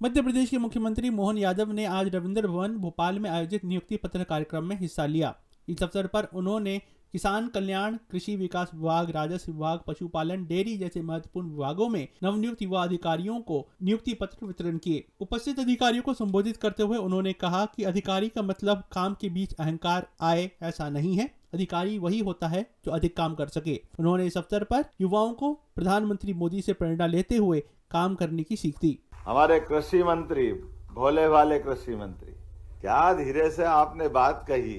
मध्य प्रदेश के मुख्यमंत्री मोहन यादव ने आज रविंद्र भवन भोपाल में आयोजित नियुक्ति पत्र कार्यक्रम में हिस्सा लिया। इस अवसर पर उन्होंने किसान कल्याण, कृषि विकास विभाग, राजस्व विभाग, पशुपालन, डेयरी जैसे महत्वपूर्ण विभागों में नवनियुक्त युवा अधिकारियों को नियुक्ति पत्र वितरण किए। उपस्थित अधिकारियों को संबोधित करते हुए उन्होंने कहा कि अधिकारी का मतलब काम के बीच अहंकार आए ऐसा नहीं है। अधिकारी वही होता है जो अधिक काम कर सके। उन्होंने इस अवसर पर युवाओं को प्रधानमंत्री मोदी से प्रेरणा लेते हुए काम करने की सीख दी। हमारे कृषि मंत्री, भोले वाले कृषि मंत्री, क्या धीरे से आपने बात कही,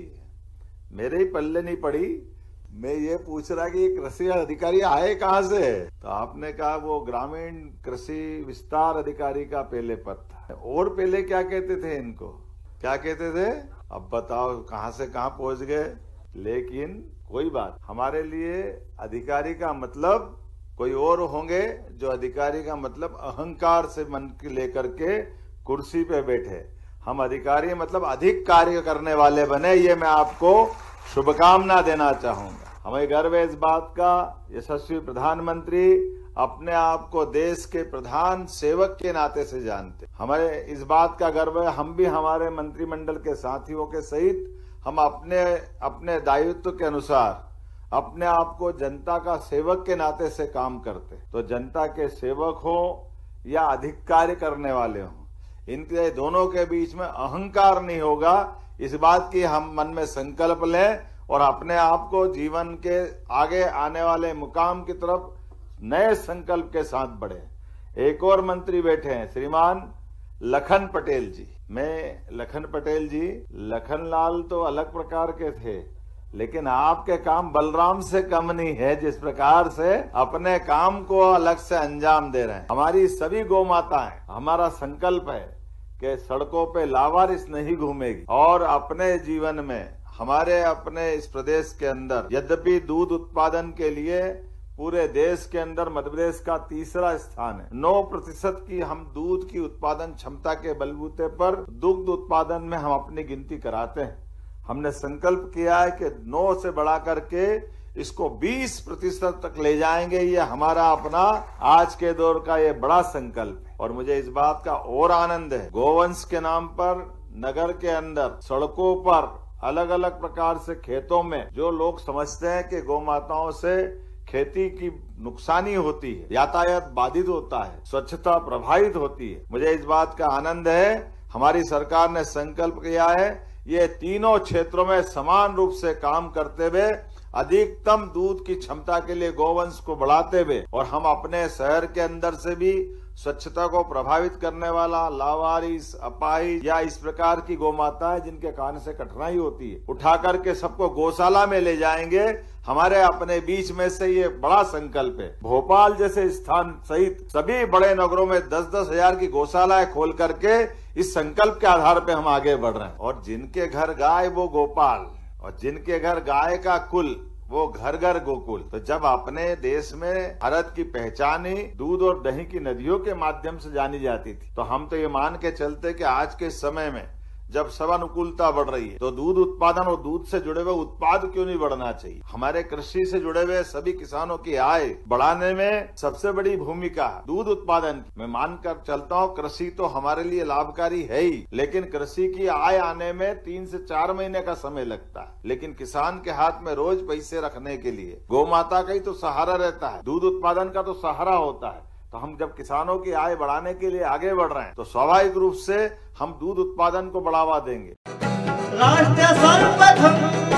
मेरे ही पल्ले नहीं पड़ी। मैं ये पूछ रहा कि कृषि अधिकारी आए कहाँ से, तो आपने कहा वो ग्रामीण कृषि विस्तार अधिकारी का पहले पद था। और पहले क्या कहते थे इनको, क्या कहते थे? अब बताओ कहाँ से कहाँ पहुंच गए। लेकिन कोई बात, हमारे लिए अधिकारी का मतलब कोई और होंगे जो अधिकारी का मतलब अहंकार से मन लेकर के कुर्सी पे बैठे। हम अधिकारी मतलब अधिक कार्य करने वाले बने, ये मैं आपको शुभकामना देना चाहूंगा। हमें गर्व है इस बात का, यशस्वी प्रधानमंत्री अपने आप को देश के प्रधान सेवक के नाते से जानते। हमें इस बात का गर्व है, हम भी हमारे मंत्रिमंडल के साथियों के सहित हम अपने दायित्व के अनुसार अपने आप को जनता का सेवक के नाते से काम करते। तो जनता के सेवक हो या अधिक कार्य करने वाले हो, इनके दोनों के बीच में अहंकार नहीं होगा, इस बात की हम मन में संकल्प लें और अपने आप को जीवन के आगे आने वाले मुकाम की तरफ नए संकल्प के साथ बढ़े। एक और मंत्री बैठे हैं, श्रीमान लखन पटेल जी। मैं लखन पटेल जी, लखनलाल तो अलग प्रकार के थे, लेकिन आपके काम बलराम से कम नहीं है, जिस प्रकार से अपने काम को अलग से अंजाम दे रहे हैं। हमारी सभी गौ माताएं, हमारा संकल्प है कि सड़कों पे लावारिस नहीं घूमेगी और अपने जीवन में हमारे अपने इस प्रदेश के अंदर, यद्यपि दूध उत्पादन के लिए पूरे देश के अंदर मध्य प्रदेश का तीसरा स्थान है, 9% की हम दूध की उत्पादन क्षमता के बलबूते पर दुग्ध उत्पादन में हम अपनी गिनती कराते हैं। हमने संकल्प किया है कि 9 से बढ़ा करके इसको 20% तक ले जाएंगे। ये हमारा अपना आज के दौर का ये बड़ा संकल्प है। और मुझे इस बात का और आनंद है, गोवंश के नाम पर नगर के अंदर सड़कों पर अलग अलग प्रकार से खेतों में जो लोग समझते हैं कि गौ माताओं से खेती की नुकसानी होती है, यातायात बाधित होता है, स्वच्छता प्रभावित होती है, मुझे इस बात का आनंद है। हमारी सरकार ने संकल्प किया है ये तीनों क्षेत्रों में समान रूप से काम करते हुए अधिकतम दूध की क्षमता के लिए गोवंश को बढ़ाते हुए, और हम अपने शहर के अंदर से भी स्वच्छता को प्रभावित करने वाला लावारिस, अपाहिज या इस प्रकार की गौ माता जिनके कारण से कठिनाई होती है, उठा करके सबको गौशाला में ले जाएंगे। हमारे अपने बीच में से ये बड़ा संकल्प है। भोपाल जैसे स्थान सहित सभी बड़े नगरों में 10-10 हजार की गौशालाएं खोल करके इस संकल्प के आधार पे हम आगे बढ़ रहे हैं। और जिनके घर गाय वो गोपाल, और जिनके घर गाय का कुल वो घर घर गोकुल। तो जब अपने देश में भारत की पहचान ही दूध और दही की नदियों के माध्यम से जानी जाती थी, तो हम तो ये मान के चलते कि आज के समय में जब सर्वानुकूलता बढ़ रही है तो दूध उत्पादन और दूध से जुड़े हुए उत्पाद क्यों नहीं बढ़ना चाहिए। हमारे कृषि से जुड़े हुए सभी किसानों की आय बढ़ाने में सबसे बड़ी भूमिका दूध उत्पादन की। मैं मानकर चलता हूँ कृषि तो हमारे लिए लाभकारी है ही, लेकिन कृषि की आय आने में 3 से 4 महीने का समय लगता है। लेकिन किसान के हाथ में रोज पैसे रखने के लिए गौ माता का ही तो सहारा रहता है, दूध उत्पादन का तो सहारा होता है। तो हम जब किसानों की आय बढ़ाने के लिए आगे बढ़ रहे हैं तो स्वाभाविक रूप से हम दूध उत्पादन को बढ़ावा देंगे। राष्ट्र सर्वप्रथम